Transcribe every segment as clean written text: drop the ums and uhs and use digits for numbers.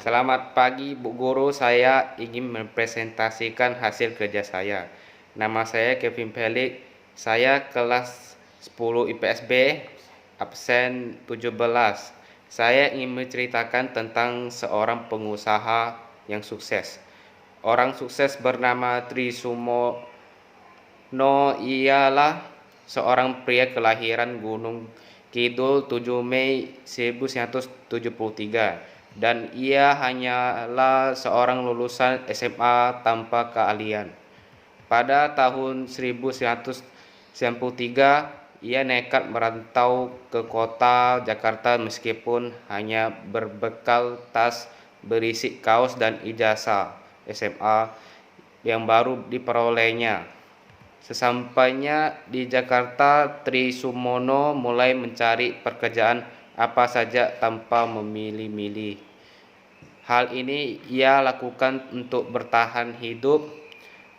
Selamat pagi Bu Guru, saya ingin mempresentasikan hasil kerja saya. Nama saya Kevin Felix, saya kelas 10 IPSB, absen 17. Saya ingin menceritakan tentang seorang pengusaha yang sukses. Orang sukses bernama Tri Sumono ialah seorang pria kelahiran Gunung Kidul 7 Mei 1973 dan ia hanyalah seorang lulusan SMA tanpa keahlian. Pada tahun 1993, ia nekat merantau ke kota Jakarta meskipun hanya berbekal tas berisi kaos dan ijazah SMA yang baru diperolehnya. Sesampainya di Jakarta, Tri Sumono mulai mencari pekerjaan apa saja tanpa memilih-milih. Hal ini ia lakukan untuk bertahan hidup.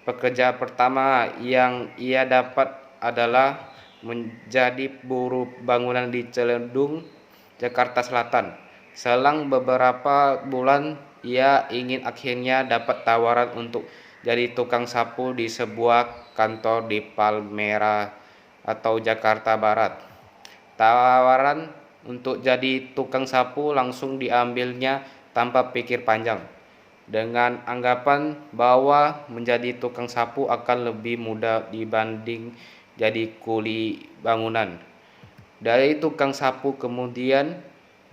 Pekerjaan pertama yang ia dapat adalah menjadi buruh bangunan di Celendung, Jakarta Selatan. Selang beberapa bulan, ia ingin akhirnya dapat tawaran untuk jadi tukang sapu di sebuah kantor di Palmera atau Jakarta Barat. Tawaran untuk jadi tukang sapu langsung diambilnya tanpa pikir panjang, dengan anggapan bahwa menjadi tukang sapu akan lebih mudah dibanding jadi kuli bangunan. Dari tukang sapu kemudian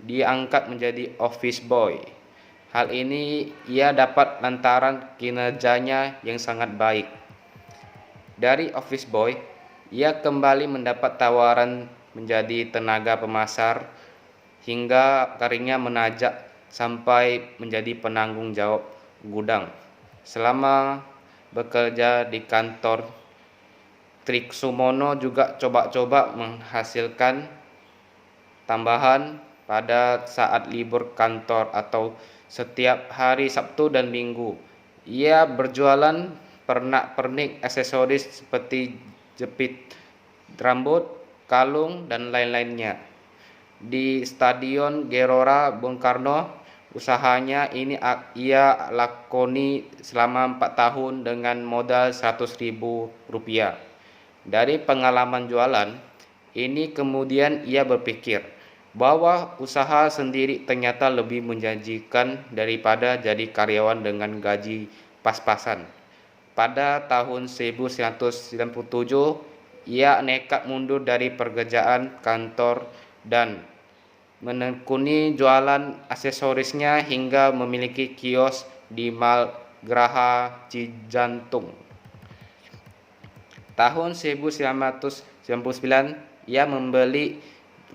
diangkat menjadi office boy. Hal ini ia dapat lantaran kinerjanya yang sangat baik. Dari office boy, ia kembali mendapat tawaran menjadi tenaga pemasar hingga karirnya menanjak sampai menjadi penanggung jawab gudang. Selama bekerja di kantor, Tri Sumono juga coba-coba menghasilkan tambahan pada saat libur kantor atau setiap hari Sabtu dan Minggu. Ia berjualan pernak-pernik aksesoris seperti jepit rambut, kalung, dan lain-lainnya. Di Stadion Gelora Bung Karno, usahanya ini ia lakoni selama 4 tahun dengan modal Rp100.000. Dari pengalaman jualan ini kemudian ia berpikir bahwa usaha sendiri ternyata lebih menjanjikan daripada jadi karyawan dengan gaji pas-pasan. Pada tahun 1997, ia nekat mundur dari pekerjaan kantor dan menekuni jualan aksesorisnya hingga memiliki kios di Mall Graha Cijantung. Tahun 1999, ia membeli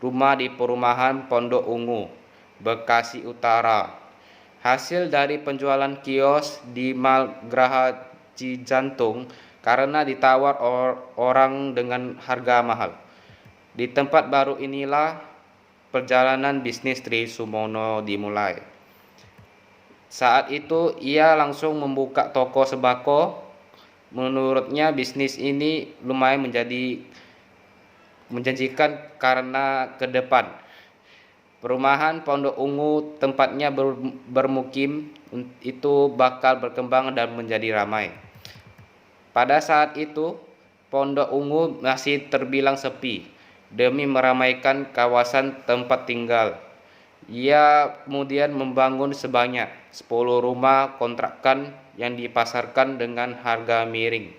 rumah di perumahan Pondok Ungu, Bekasi Utara. Hasil dari penjualan kios di Mall Graha Cijantung karena ditawar orang dengan harga mahal. Di tempat baru inilah perjalanan bisnis Tri Sumono dimulai. Saat itu ia langsung membuka toko sembako. Menurutnya bisnis ini lumayan menjanjikan karena ke depan perumahan Pondok Ungu tempatnya bermukim itu bakal berkembang dan menjadi ramai. Pada saat itu Pondok Ungu masih terbilang sepi demi meramaikan kawasan tempat tinggal. Ia kemudian membangun sebanyak 10 rumah kontrakan yang dipasarkan dengan harga miring.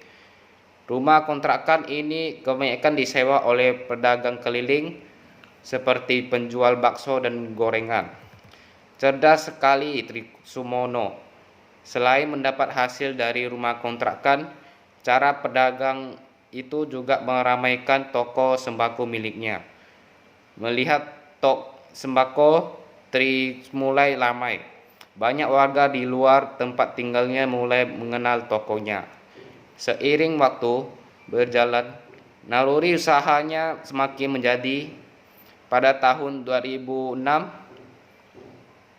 Rumah kontrakan ini kebanyakan disewa oleh pedagang keliling seperti penjual bakso dan gorengan. Cerdas sekali Tri Sumono. Selain mendapat hasil dari rumah kontrakan, cara pedagang itu juga meramaikan toko sembako miliknya. Melihat toko sembako Tri mulai ramai. Banyak warga di luar tempat tinggalnya mulai mengenal tokonya. Seiring waktu berjalan, naluri usahanya semakin menjadi. Pada tahun 2006,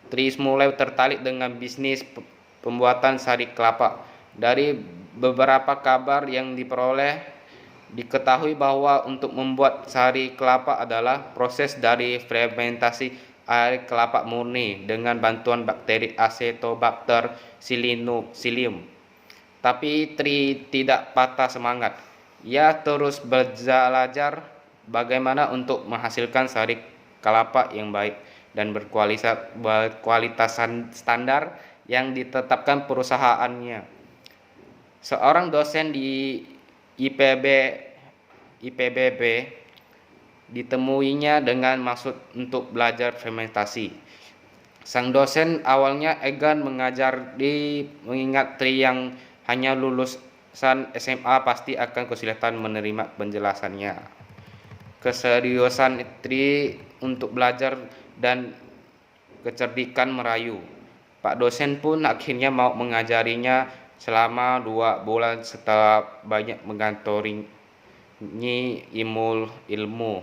Tri mulai tertarik dengan bisnis pembuatan sari kelapa. Dari beberapa kabar yang diperoleh, diketahui bahwa untuk membuat sari kelapa adalah proses dari fermentasi air kelapa murni dengan bantuan bakteri Acetobacter psyllium. Tapi Tri tidak patah semangat. Ia terus belajar bagaimana untuk menghasilkan sari kelapa yang baik dan berkualitas standar yang ditetapkan perusahaannya. Seorang dosen di IPBB ditemuinya dengan maksud untuk belajar fermentasi. Sang dosen awalnya enggan mengajar mengingat Tri yang hanya lulusan SMA pasti akan kesulitan menerima penjelasannya. Keseriusan Tri untuk belajar dan kecerdikan merayu. Pak dosen pun akhirnya mau mengajarinya selama 2 bulan setelah banyak mengantongi ilmu.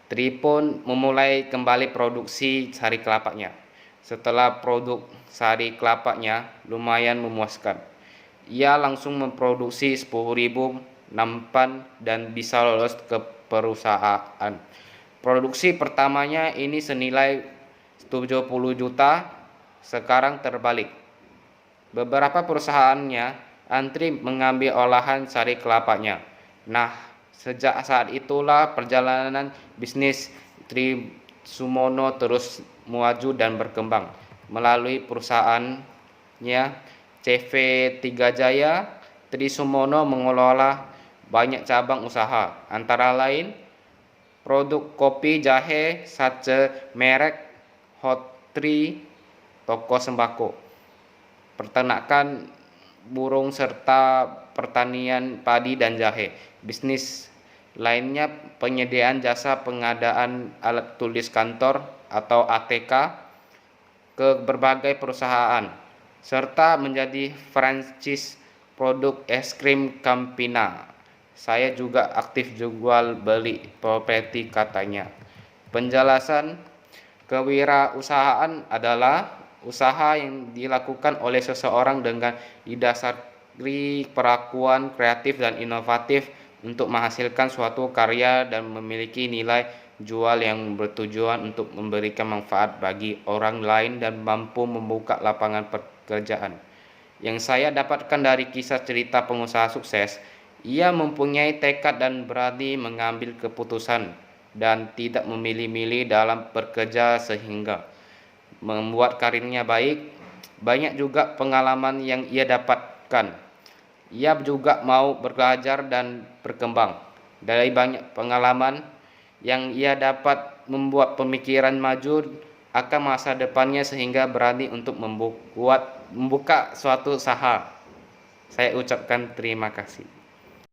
Tri pun memulai kembali produksi sari kelapanya. Setelah produk sari kelapanya lumayan memuaskan, ia langsung memproduksi 10.000 nampan dan bisa lolos ke perusahaan. Produksi pertamanya ini senilai 70 juta, sekarang terbalik. Beberapa perusahaannya antri mengambil olahan sari kelapanya. Nah, sejak saat itulah perjalanan bisnis Tri Sumono terus maju dan berkembang. Melalui perusahaannya CV3 Jaya, Tri Sumono mengelola banyak cabang usaha, antara lain produk kopi, jahe, sace merek, hot tree, toko sembako, peternakan burung serta pertanian padi dan jahe. Bisnis lainnya penyediaan jasa pengadaan alat tulis kantor atau ATK ke berbagai perusahaan, serta menjadi franchise produk es krim Campina. Saya juga aktif jual beli properti, katanya. Penjelasan kewirausahaan adalah usaha yang dilakukan oleh seseorang dengan didasari perlakuan kreatif dan inovatif untuk menghasilkan suatu karya dan memiliki nilai jual yang bertujuan untuk memberikan manfaat bagi orang lain dan mampu membuka lapangan pekerjaan. Yang saya dapatkan dari kisah cerita pengusaha sukses, ia mempunyai tekad dan berani mengambil keputusan dan tidak memilih-milih dalam bekerja sehingga membuat karirnya baik. Banyak juga pengalaman yang ia dapatkan. Ia juga mau belajar dan berkembang. Dari banyak pengalaman yang ia dapat membuat pemikiran maju akan masa depannya sehingga berani untuk membuka suatu usaha. Saya ucapkan terima kasih.